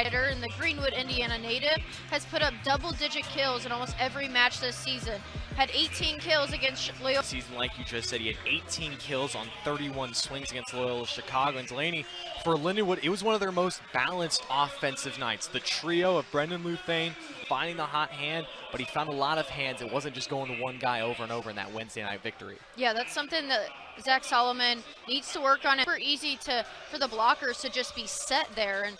hitter and the Greenwood, Indiana native, has put up double-digit kills in almost every match this season. Had 18 kills against Loyola. Season, like you just said, he had 18 kills on 31 swings against Loyola Chicago. And Delaney, for Lindenwood, it was one of their most balanced offensive nights. The trio of Brendan Luthane finding the hot hand, but he found a lot of hands. It wasn't just going to one guy over and over in that Wednesday night victory. Yeah, that's something that Zach Solomon needs to work on. It's super easy for the blockers to just be set there. And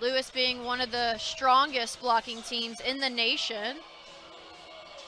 Lewis being one of the strongest blocking teams in the nation.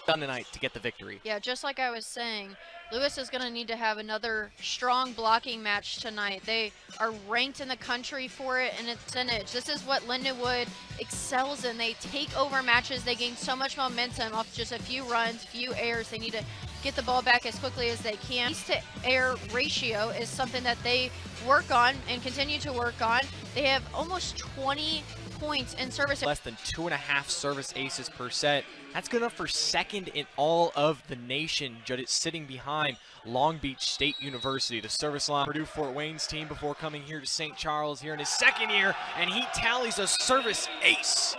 Done tonight to get the victory. Yeah, just like I was saying, Lewis is going to need to have another strong blocking match tonight. They are ranked in the country for it in its percentage. This is what Lindenwood excels in. They take over matches. They gain so much momentum off just a few runs, few errors. They need to get the ball back as quickly as they can. Ace to air ratio is something that they work on and continue to work on. They have almost 20 points in service. Less than 2.5 service aces per set. That's good enough for second in all of the nation, just sitting behind Long Beach State University. The service line, Purdue Fort Wayne's team before coming here to St. Charles here in his second year, and he tallies a service ace.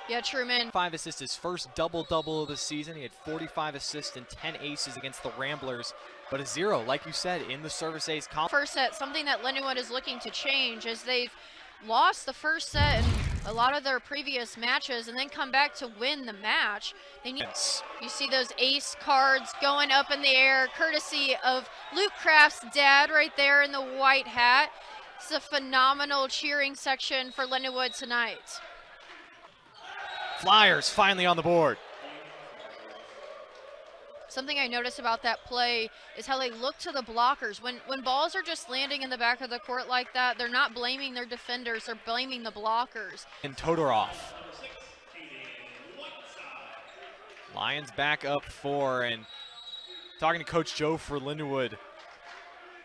Yeah, Truman. 5 assists, his first double-double of the season. He had 45 assists and 10 aces against the Ramblers, but a 0, like you said, in the service ace column. First set, something that Lindenwood is looking to change as they've lost the first set in a lot of their previous matches and then come back to win the match. They need, you see those ace cards going up in the air, courtesy of Luke Kraft's dad right there in the white hat. It's a phenomenal cheering section for Lindenwood tonight. Flyers finally on the board. Something I noticed about that play is how they look to the blockers. When balls are just landing in the back of the court like that, they're not blaming their defenders, they're blaming the blockers. And Todorov. Lions back up 4, and talking to Coach Joe for Lindenwood,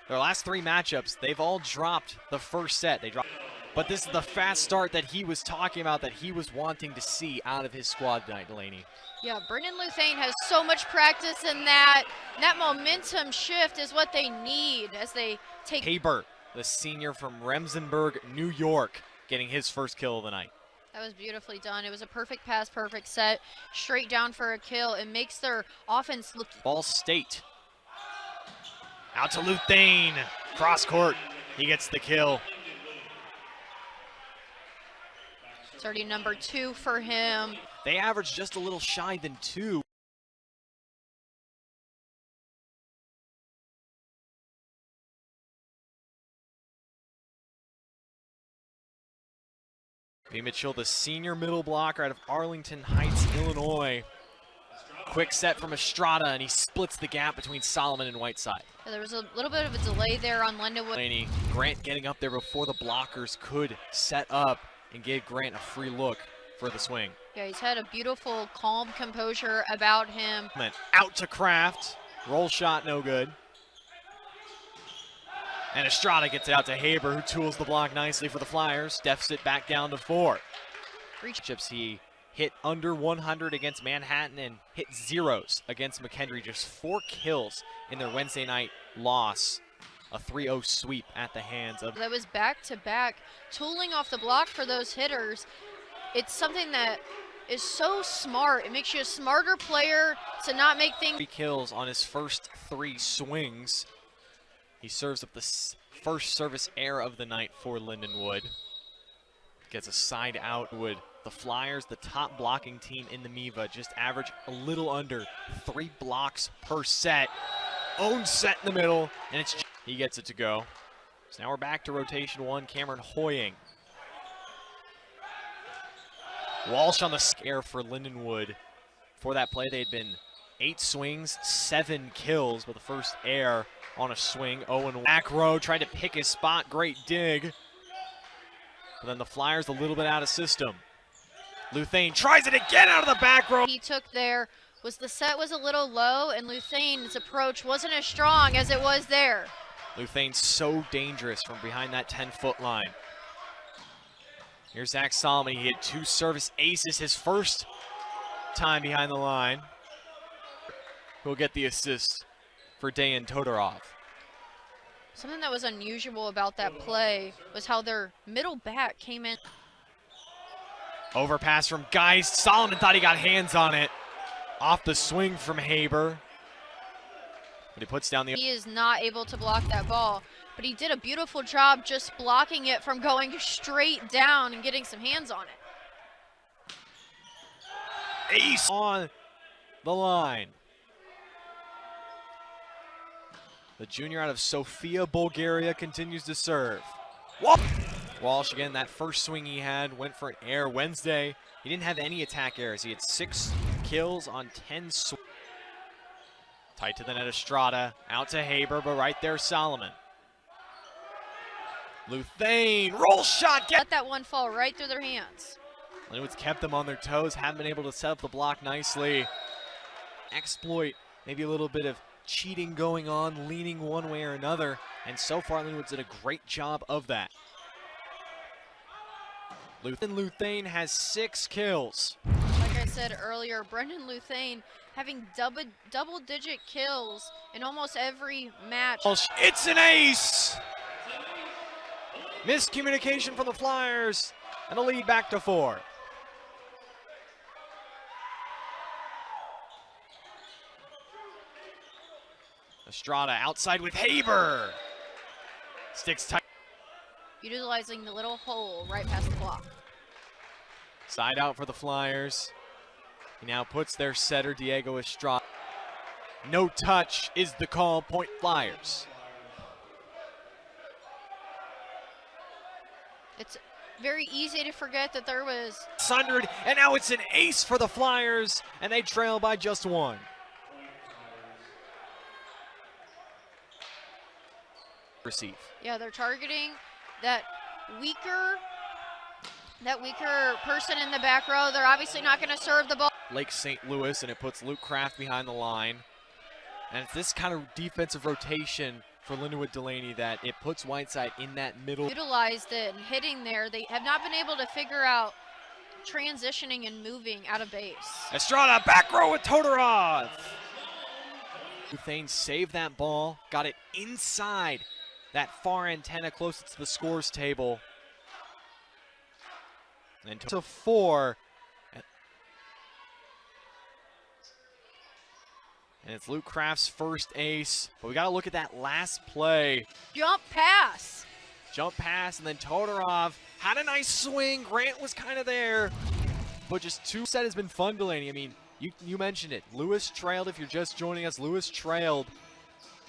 their last 3 matchups, they've all dropped the first set. They dropped. But this is the fast start that he was talking about, that he was wanting to see out of his squad tonight, Delaney. Yeah, Brendan Luthane has so much practice in that. That momentum shift is what they need as they take. Haber, the senior from Remsenburg, New York, getting his first kill of the night. That was beautifully done. It was a perfect pass, perfect set, straight down for a kill. It makes their offense look. Ball State. Out to Luthane, cross court. He gets the kill. It's already number 2 for him. They averaged just a little shy than 2. B. Mitchell, the senior middle blocker out of Arlington Heights, Illinois. Quick set from Estrada, and he splits the gap between Solomon and Whiteside. Yeah, there was a little bit of a delay there on Lindenwood. Grant getting up there before the blockers could set up and gave Grant a free look for the swing. Yeah, he's had a beautiful, calm composure about him. Out to Kraft. Roll shot, no good. And Estrada gets it out to Haber, who tools the block nicely for the Flyers. Deficit back down to 4. Chips, he hit under 100 against Manhattan and hit zeros against McHenry. Just 4 kills in their Wednesday night loss. A 3-0 sweep at the hands of. That was back-to-back, tooling off the block for those hitters. It's something that is so smart. It makes you a smarter player to not make things. 3 kills on his first 3 swings. He serves up the first service error of the night for Lindenwood. Gets a side out. Wood. The Flyers, the top blocking team in the MIVA, just average a little under 3 blocks per set. Own set in the middle, and it's. He gets it to go. So now we're back to rotation 1. Cameron Hoying. Walsh on the scare for Lindenwood. For that play, they had been 8 swings, 7 kills, but the first error on a swing. Owen back row, tried to pick his spot. Great dig. But then the Flyers a little bit out of system. Luthane tries it again out of the back row. He took there was the set was a little low, and Luthane's approach wasn't as strong as it was there. Luthane's so dangerous from behind that 10-foot line. Here's Zach Solomon. He hit 2 service aces his first time behind the line. Who'll get the assist for Dejan Todorov. Something that was unusual about that play was how their middle back came in. Overpass from Geist. Solomon thought he got hands on it. Off the swing from Haber. But he puts down the... He is not able to block that ball, but he did a beautiful job just blocking it from going straight down and getting some hands on it. Ace on the line. The junior out of Sofia, Bulgaria continues to serve. Walsh, again, that first swing he had went for an error. Wednesday, he didn't have any attack errors. He had 6 kills on 10 swings. Tight to the net, Estrada. Out to Haber, but right there, Solomon. Luthane, roll shot. Let that one fall right through their hands. Lindenwood's kept them on their toes, haven't been able to set up the block nicely. Exploit, maybe a little bit of cheating going on, leaning one way or another, and so far Lindenwood's did a great job of that. Luthane has 6 kills. Like I said earlier, Brendan Luthane having double-digit kills in almost every match. It's an ace! Miscommunication from the Flyers, and a lead back to 4. Estrada outside with Haber. Sticks tight. Utilizing the little hole right past the block. Side out for the Flyers. He now puts their setter, Diego Estrada. No touch is the call, point Flyers. It's very easy to forget that there was 100, and now it's an ace for the Flyers, and they trail by just 1. Receive. Yeah, they're targeting that weaker person in the back row. They're obviously not going to serve the ball. Lake St. Louis, and it puts Luke Kraft behind the line. And it's this kind of defensive rotation for Lindenwood Delaney that it puts Whiteside in that middle. Utilized it and hitting there. They have not been able to figure out transitioning and moving out of base. Estrada back row with Todorov. Luthane saved that ball, got it inside that far antenna closest to the scores table. And to 4. And it's Luke Kraft's first ace. But we got to look at that last play. Jump pass. Jump pass, and then Todorov had a nice swing. Grant was kind of there. But just 2 set has been fun, Delaney. I mean, you mentioned it. Lewis trailed, if you're just joining us, Lewis trailed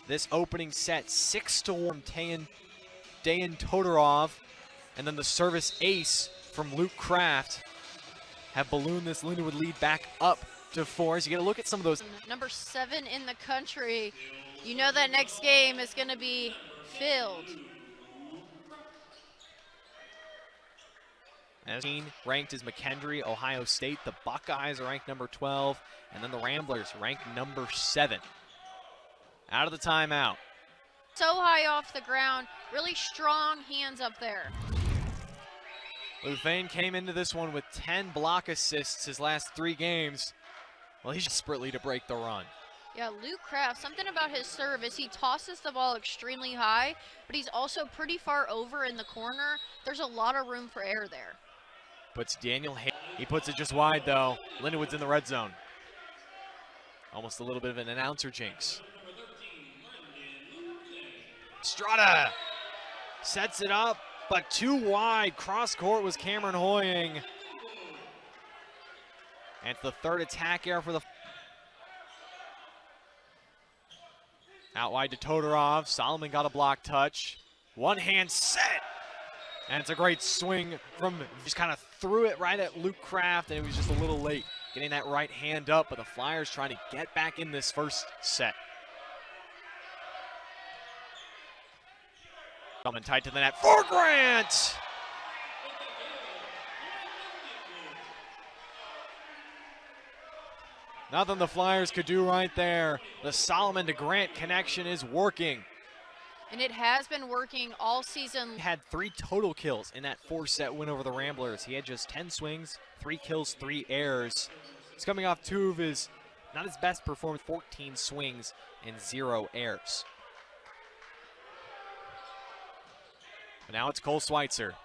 this opening set 6-1. Dayan Todorov, and then the service ace from Luke Kraft have ballooned this Lindenwood lead back up to 4. So you got to look at some of those. Number 7 in the country. You know that next game is going to be filled. As ranked is McKendree, Ohio State. The Buckeyes are ranked number 12, and then the Ramblers ranked number 7. Out of the timeout. So high off the ground, really strong hands up there. Luthane came into this one with 10 block assists his last 3 games. Well, he's desperately to break the run. Yeah, Luke Kraft, something about his serve is he tosses the ball extremely high, but he's also pretty far over in the corner. There's a lot of room for air there. Puts Daniel Hay. He puts it just wide, though. Lindenwood's in the red zone. Almost a little bit of an announcer jinx. Estrada sets it up, but too wide. Cross court was Cameron Hoying. And it's the 3rd attack error for the... Out wide to Todorov. Solomon got a block touch. One hand set. And it's a great swing from, just kind of threw it right at Luke Kraft, and it was just a little late getting that right hand up, but the Flyers trying to get back in this first set. Coming tight to the net for Grant. Nothing the Flyers could do right there. The Solomon to Grant connection is working. And it has been working all season. He had 3 total kills in that 4-set win over the Ramblers. He had just 10 swings, 3 kills, 3 errors. He's coming off 2 of his, not his best performance, 14 swings and 0 errors. But now it's Cole Schweitzer.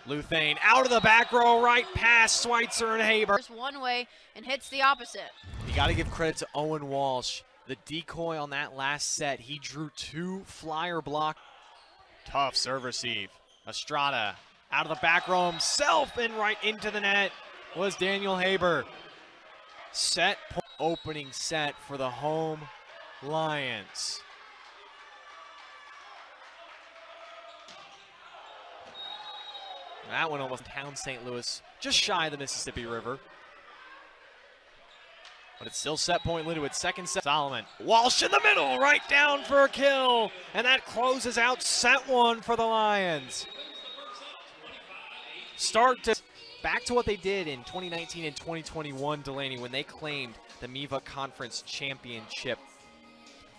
Luthane out of the back row, right past Schweitzer and Haber. One way and hits the opposite. You got to give credit to Owen Walsh. The decoy on that last set, he drew 2 flyer block. Tough serve receive. Estrada out of the back row himself and right into the net was Daniel Haber. Set opening set for the home Lions. That one almost down St. Louis, just shy of the Mississippi River. But it's still set point Lindenwood. Second set. Solomon. Walsh in the middle, right down for a kill. And that closes out set 1 for the Lions. Back to what they did in 2019 and 2021, Delaney, when they claimed the MIVA Conference Championship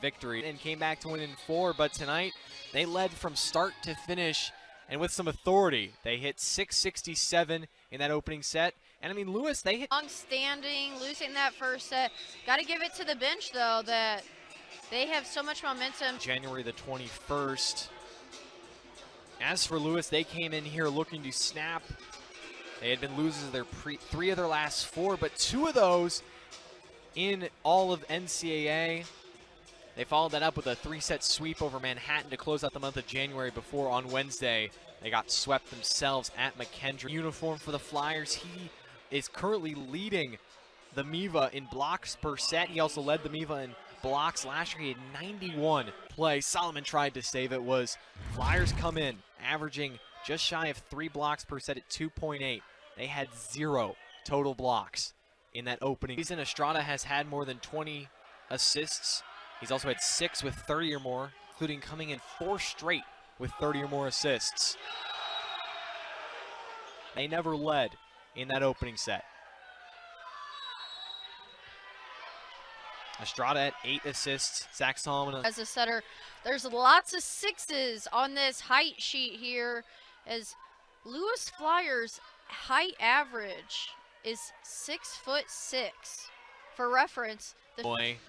victory and came back to win in 4. But tonight, they led from start to finish. And with some authority, they hit 667 in that opening set. And I mean, Lewis, they hit long standing, losing that first set. Got to give it to the bench, though, that they have so much momentum. January the 21st. As for Lewis, they came in here looking to snap. They had been losers of their 3 of their last 4, but 2 of those in all of NCAA. They followed that up with a 3-set sweep over Manhattan to close out the month of January before on Wednesday they got swept themselves at McKendree. Uniform for the Flyers, he is currently leading the MIVA in blocks per set. He also led the MIVA in blocks last year. He had 91 play. Solomon tried to save it. Flyers come in averaging just shy of 3 blocks per set at 2.8. They had 0 total blocks in that opening season. Estrada has had more than 20 assists. He's also had 6 with 30 or more, including coming in 4 straight with 30 or more assists. They never led in that opening set. Estrada at 8 assists. Zach Solomon as a setter. There's lots of 6s on this height sheet here, as Lewis Flyers' height average is 6'6". For reference,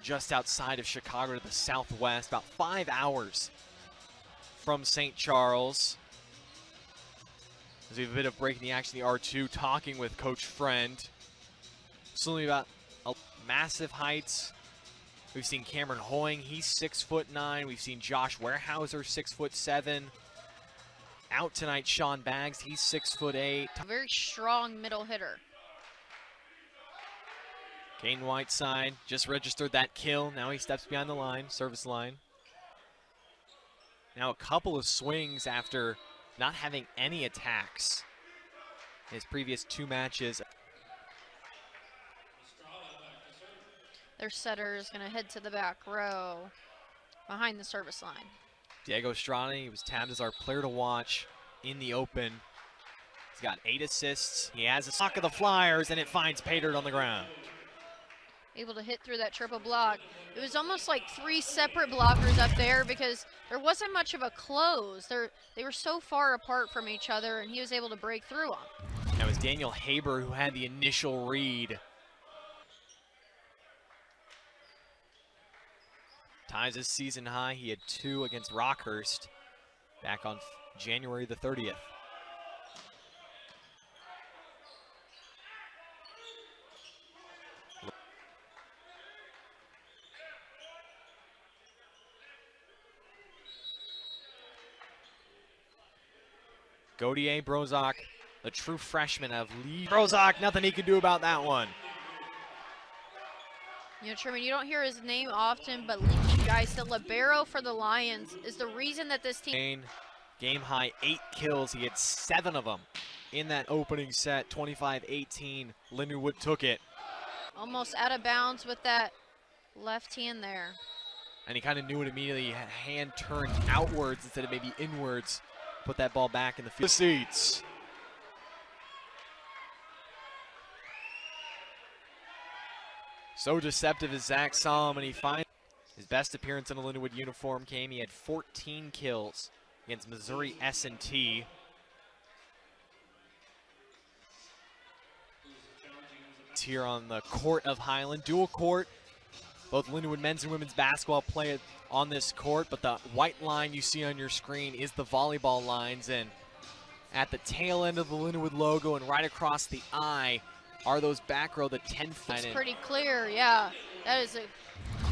just outside of Chicago to the southwest, about 5 hours from St. Charles. As we have a bit of breaking the action, the R2 talking with Coach Friend. Slowly about massive heights. We've seen Cameron Hoying, he's 6'9". We've seen Josh Warehouser, 6'7". Out tonight, Sean Baggs, he's 6'8". A very strong middle hitter. Kane Whiteside just registered that kill. Now he steps behind the line, service line. Now a couple of swings after not having any attacks in his previous 2 matches. Their setter is going to head to the back row behind the service line. Diego Estrada, he was tabbed as our player to watch in the Open. He's got 8 assists. He has a block of the Flyers, and it finds Patert on the ground. Able to hit through that triple block. It was almost like 3 separate blockers up there because there wasn't much of a close. They were so far apart from each other, and he was able to break through them. That was Daniel Haber who had the initial read. Ties his season high. He had 2 against Rockhurst back on January the 30th. Gaudier, Brozak, the true freshman of Lee. Brozak, nothing he can do about that one. You know, Truman, you don't hear his name often, but Leachy Geist, the libero for the Lions, is the reason that this team... Game high 8 kills. He had 7 of them in that opening set. 25-18. Lindenwood took it. Almost out of bounds with that left hand there. And he kind of knew it immediately. Hand turned outwards instead of maybe inwards. Put that ball back in the field. Seats. So deceptive is Zach Solomon. He finds his best appearance in a Lindenwood uniform came. He had 14 kills against Missouri S&T. It's here on the court of Highland. Dual court. Both Lindenwood men's and women's basketball play at on this court, but the white line you see on your screen is the volleyball lines, and at the tail end of the Lindenwood logo and right across the eye are those back row, the 10 feet. It's pretty clear, yeah. That is a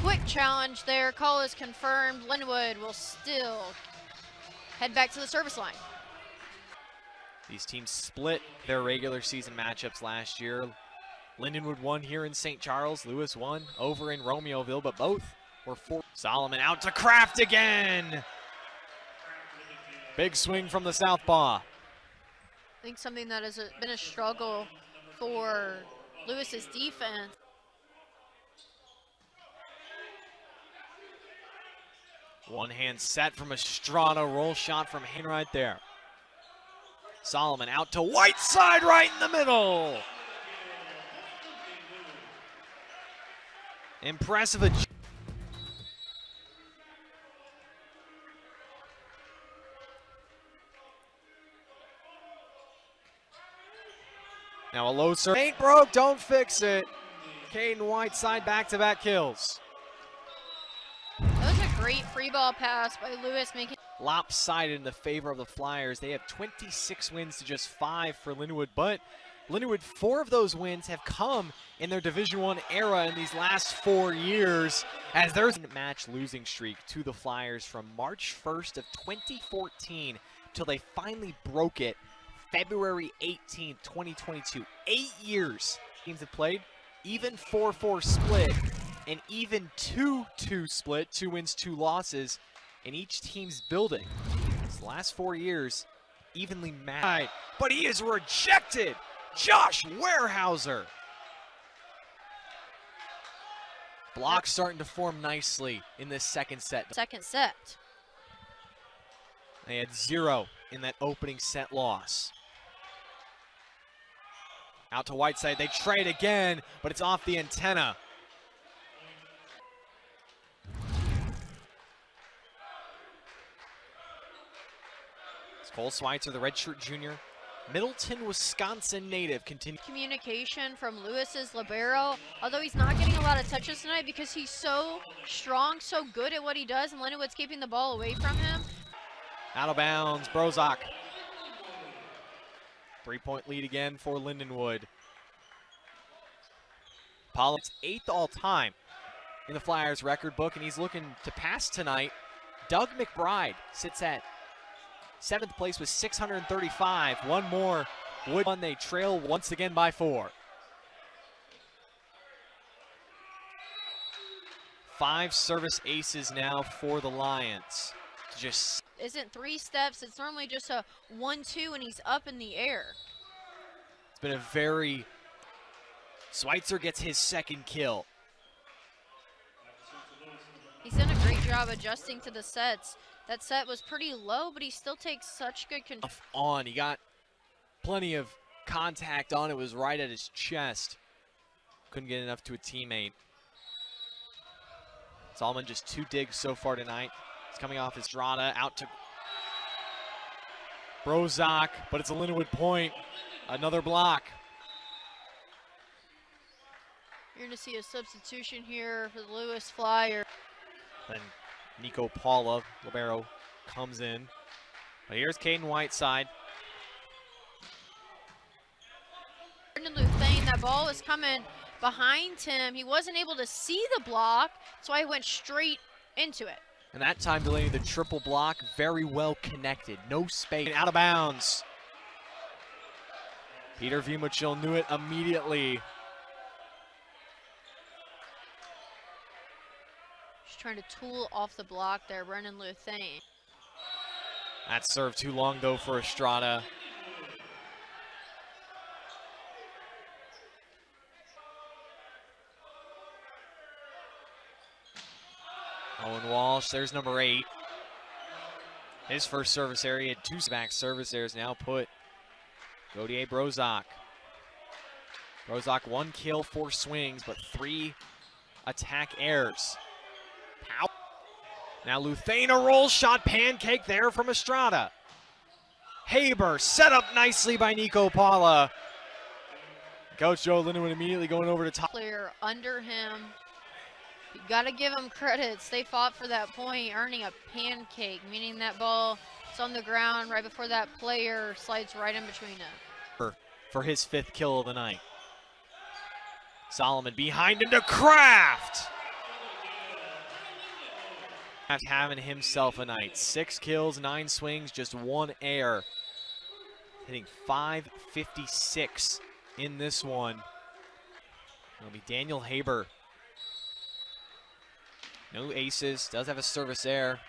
quick challenge there. Call is confirmed. Lindenwood will still head back to the service line. These teams split their regular season matchups last year. Lindenwood won here in St. Charles. Lewis won over in Romeoville, but both were four. Solomon out to Kraft again. Big swing from the southpaw. I think something that has been a struggle for Lewis's defense. One hand set from Estrada, roll shot from him right there. Solomon out to Whiteside right in the middle. Impressive. Now a low serve. Ain't broke, don't fix it. Caden Whiteside back-to-back kills. That was a great free ball pass by Lewis, making Lopsided in the favor of the Flyers. They have 26 wins to just 5 for Lindenwood, but Lindenwood, 4 of those wins have come in their Division I era in these last 4 years, as there's a match losing streak to the Flyers from March 1st of 2014 till they finally broke it February 18th, 2022. 8 years teams have played, even 4-4 split, and even 2-2 split, 2 wins, 2 losses in each team's building. These last 4 years, evenly matched. But he is rejected. Josh Warehouser. Block starting to form nicely in this second set. second set. They had 0 in that opening set loss. Out to Whiteside, they trade again, but it's off the antenna. It's Cole Schweitzer, the redshirt junior, Middleton, Wisconsin native, Communication from Lewis's libero, although he's not getting a lot of touches tonight because he's so strong, so good at what he does, and Lindenwood's keeping the ball away from him. Out of bounds, Brozak. 3-point lead again for Lindenwood. Pollock's 8th all-time in the Flyers record book, and he's looking to pass tonight. Doug McBride sits at 7th place with 635. One more would one. They trail once again by 4. 5 service aces now for the Lions. Just isn't 3 steps, it's normally just a 1-2 and he's up in the air. It's been a very, Schweitzer gets his second kill. He's done a great job adjusting to the sets. That set was pretty low, but he still takes such good control. On, he got plenty of contact on it, was right at his chest. Couldn't get enough to a teammate. Solomon just 2 digs so far tonight. He's coming off Estrada, out to Brozak, but it's a Lindenwood point. Another block. You're going to see a substitution here for the Lewis Flyers. Then Nico Paula, libero, comes in. But here's Caden Whiteside. That ball was coming behind him. He wasn't able to see the block, so I went straight into it. And that time Delaney, the triple block, very well connected. No space. Out of bounds. Peter Vimuchil knew it immediately. Just trying to tool off the block there, Brendan Luthane. That served too long though for Estrada. Owen Walsh, there's number 8. His first service area, had 2 back service errors now put Godier Brozak. Brozak 1 kill, 4 swings, but 3 attack errors. Pow. Now Luthane, a roll shot, pancake there from Estrada. Haber set up nicely by Nico Paula. Coach Joe Lindenwood immediately going over to top. Clear under him. You gotta give them credits. They fought for that point, earning a pancake, meaning that ball is on the ground right before that player slides right in between it. For his 5th kill of the night. Solomon behind into Kraft. Kraft having himself a night. 6 kills, 9 swings, just 1 air. Hitting .556 in this one. It'll be Daniel Haber. No aces, does have a service error.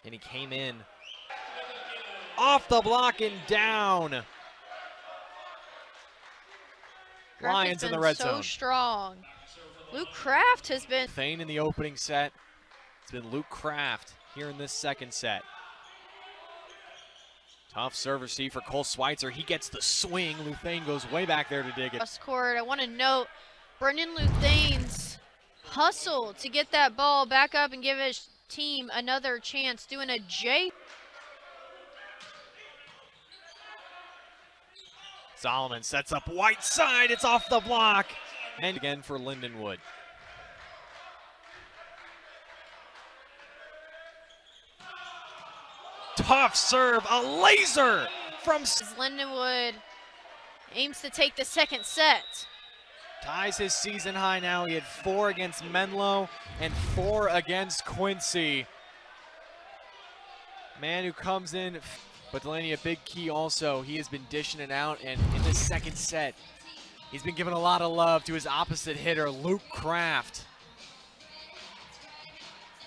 And he came in. Off the block and down. Lions in the red zone. So strong. Luke Kraft has been. Thane in the opening set. It's been Luke Kraft here in this 2nd set. Tough serve receive for Cole Schweitzer. He gets the swing. Luthane goes way back there to dig it. Court. I want to note Brendan Luthane's hustle to get that ball back up and give his team another chance, doing a J. Solomon sets up right side. It's off the block. And again for Lindenwood. Tough serve, a laser from Lindenwood aims to take the 2nd set. Ties his season high now. He had 4 against Menlo and 4 against Quincy. Man who comes in, but Delaney a big key also. He has been dishing it out, and in this 2nd set, he's been giving a lot of love to his opposite hitter, Luke Kraft.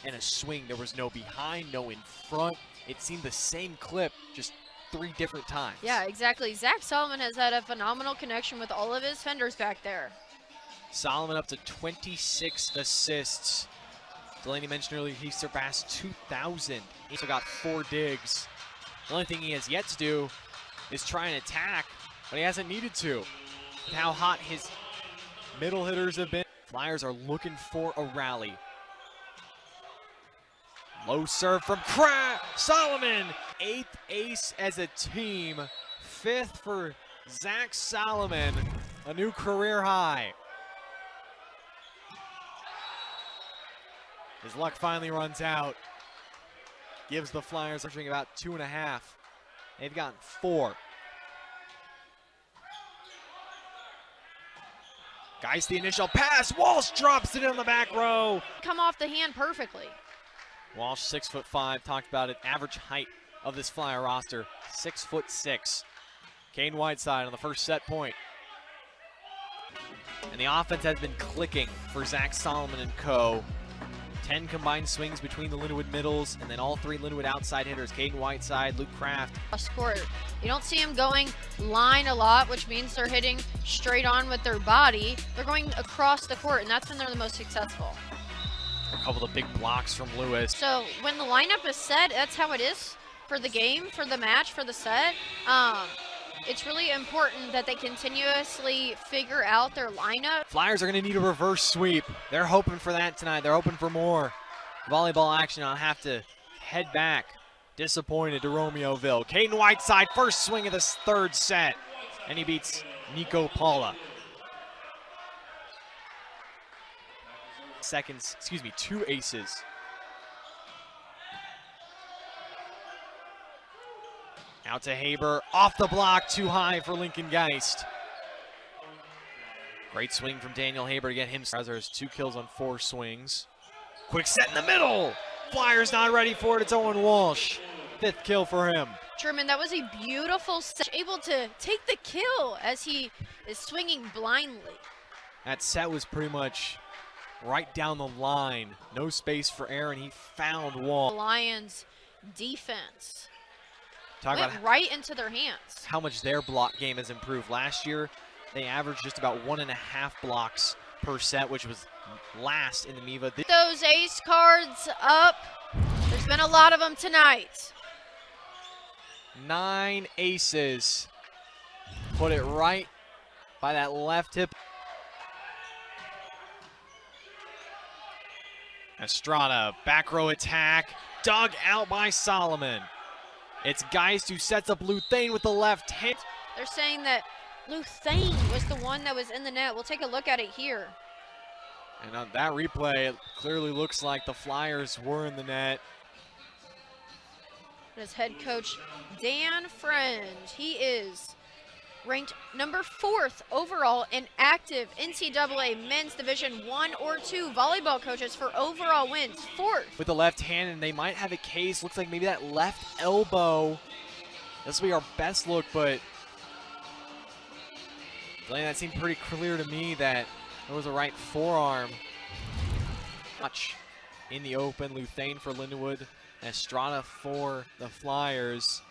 And a swing, there was no behind, no in front. It seemed the same clip, just 3 different times. Yeah, exactly. Zach Solomon has had a phenomenal connection with all of his fenders back there. Solomon up to 26 assists. Delaney mentioned earlier he surpassed 2,000. He also got 4 digs. The only thing he has yet to do is try and attack, but he hasn't needed to. With how hot his middle hitters have been, Flyers are looking for a rally. Low serve from Solomon. 8th ace as a team. 5th for Zach Solomon. A new career high. His luck finally runs out. Gives the Flyers about 2.5. They've gotten 4. Geist the initial pass. Walsh drops it in the back row. Come off the hand perfectly. Walsh, 6'5", talked about it. Average height of this Flyer roster, 6'6". Caden Whiteside on the first set point. And the offense has been clicking for Zach Solomon and co. 10 combined swings between the Lindenwood middles, and then all 3 Lindenwood outside hitters, Caden Whiteside, Luke Kraft. Court. You don't see him going line a lot, which means they're hitting straight on with their body. They're going across the court, and that's when they're the most successful. A couple of big blocks from Lewis. So when the lineup is set, that's how it is for the game, for the match, for the set. It's really important that they continuously figure out their lineup. Flyers are going to need a reverse sweep. They're hoping for that tonight. They're hoping for more volleyball action. I'll have to head back. Disappointed to Romeoville. Caden Whiteside, first swing of this 3rd set. And he beats Nico Paula. 2 aces. Out to Haber, off the block, too high for Lincoln Geist. Great swing from Daniel Haber to get him. Strasser has 2 kills on 4 swings. Quick set in the middle. Flyers not ready for it. It's Owen Walsh. 5th kill for him. Truman, that was a beautiful set. Able to take the kill as he is swinging blindly. That set was pretty much right down the line. No space for error, and he found Walsh. The Lions defense Talk went about right into their hands. How much their block game has improved. Last year, they averaged just about 1.5 blocks per set, which was last in the MIVA. Those ace cards up. There's been a lot of them tonight. 9 aces. Put it right by that left hip. Estrada, back row attack, dug out by Solomon. It's Geist who sets up Luthane with the left hand. They're saying that Luthane was the one that was in the net. We'll take a look at it here. And on that replay, it clearly looks like the Flyers were in the net. As head coach Dan Friend, he is ranked number 4th overall in active NCAA men's Division 1 or 2 volleyball coaches for overall wins. 4th. With the left hand, and they might have a case. Looks like maybe that left elbow. This will be our best look, but that seemed pretty clear to me that it was a right forearm. Much in the open. Luthane for Lindenwood. Estrada for the Flyers.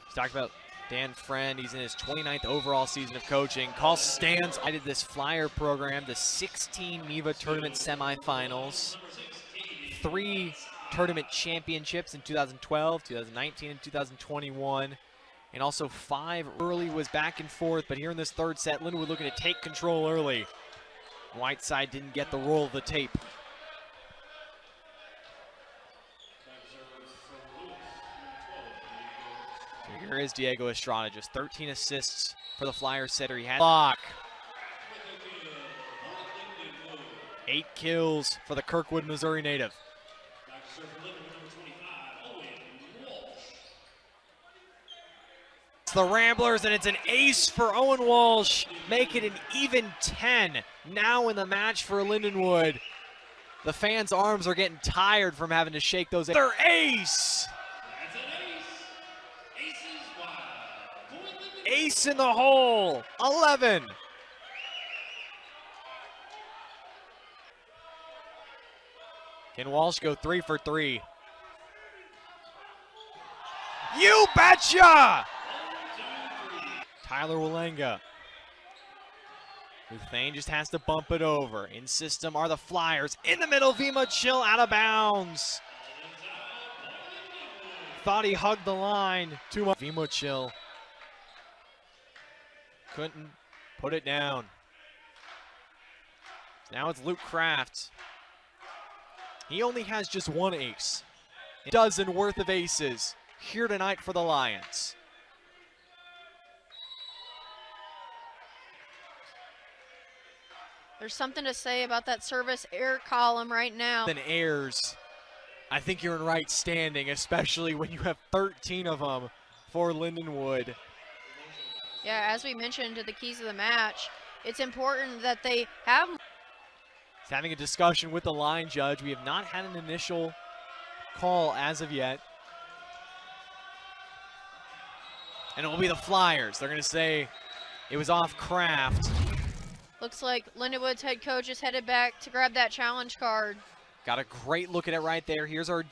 He's talked about Dan Friend. He's in his 29th overall season of coaching. Call stands. I did this Flyer program, the 16 NEVA tournament semifinals, 3 tournament championships in 2012, 2019, and 2021, and also 5 early. Was back and forth, but here in this third set, Lindenwood looking to take control early. Whiteside didn't get the roll of the tape. Here is Diego Estrada, just 13 assists for the Flyers setter. He had block. 8 kills for the Kirkwood, Missouri native. It's the Ramblers, and it's an ace for Owen Walsh. Make it an even 10 now in the match for Lindenwood. The fans' arms are getting tired from having to shake those. Their ace! Ace in the hole, 11. Can Walsh go 3 for 3? You betcha! Tyler Walenga. Luthane just has to bump it over. In system are the Flyers. In the middle, Vima Chill out of bounds. Thought he hugged the line. Too much. Vima Chill couldn't put it down. Now it's Luke Kraft. He only has just 1 ace. A dozen worth of aces here tonight for the Lions. There's something to say about that service error column right now. And errors, I think you're in right standing, especially when you have 13 of them for Lindenwood. Yeah, as we mentioned to the keys of the match, it's important that they have. He's having a discussion with the line judge. We have not had an initial call as of yet. And it will be the Flyers. They're going to say it was off Kraft. Looks like Lindenwood's head coach is headed back to grab that challenge card. Got a great look at it right there. Here's our.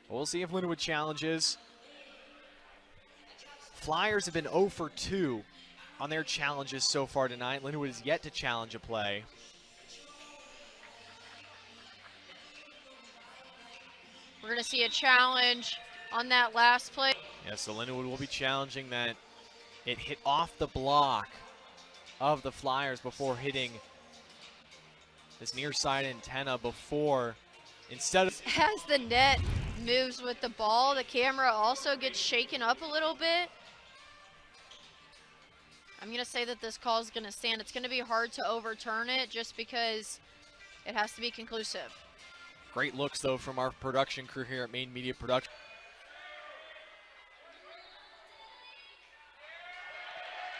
We'll see if Lindenwood challenges. Flyers have been 0 for 2 on their challenges so far tonight. Lindenwood is yet to challenge a play. We're going to see a challenge on that last play. Yeah, so Lindenwood will be challenging that it hit off the block of the Flyers before hitting this near side antenna before. Instead of as the net moves with the ball, the camera also gets shaken up a little bit. I'm going to say that this call is going to stand. It's going to be hard to overturn it just because it has to be conclusive. Great looks, though, from our production crew here at Main Media Production.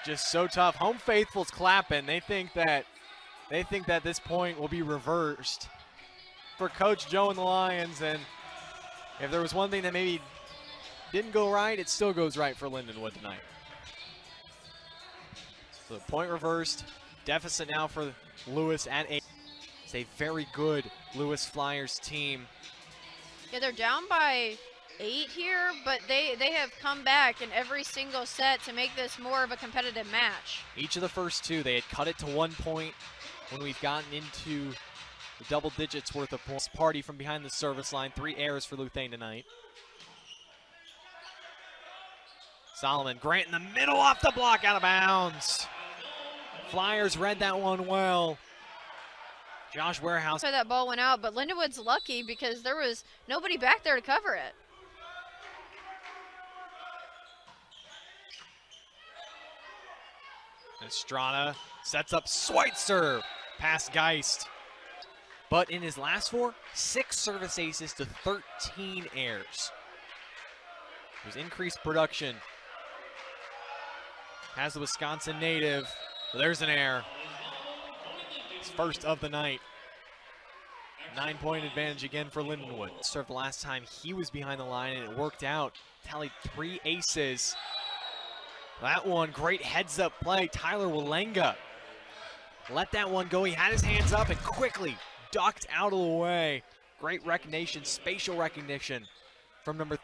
Just so tough. Home faithful's clapping. They think that this point will be reversed for Coach Joe and the Lions. And if there was one thing that maybe didn't go right, it still goes right for Lindenwood tonight. So the point reversed. Deficit now for Lewis at 8. It's a very good Lewis Flyers team. Yeah, they're down by 8 here, but they have come back in every single set to make this more of a competitive match. Each of the first 2, they had cut it to 1 point when we've gotten into the double digits worth of points. Party from behind the service line. 3 errors for Luthane tonight. Solomon Grant in the middle, off the block, out of bounds. Flyers read that one well. Josh Warehouse. So that ball went out, but Lindenwood's lucky because there was nobody back there to cover it. Estrada sets up Schweitzer. past Geist. But in his last 4, 6 service aces to 13 airs. There's increased production. Has the Wisconsin native. There's an air. His first of the night. 9-point advantage again for Lindenwood. Served the last time he was behind the line and it worked out. Tallied 3 aces. That one, great heads-up play. Tyler Walenga let that one go. He had his hands up and quickly ducked out of the way. Great recognition, spatial recognition from number 30.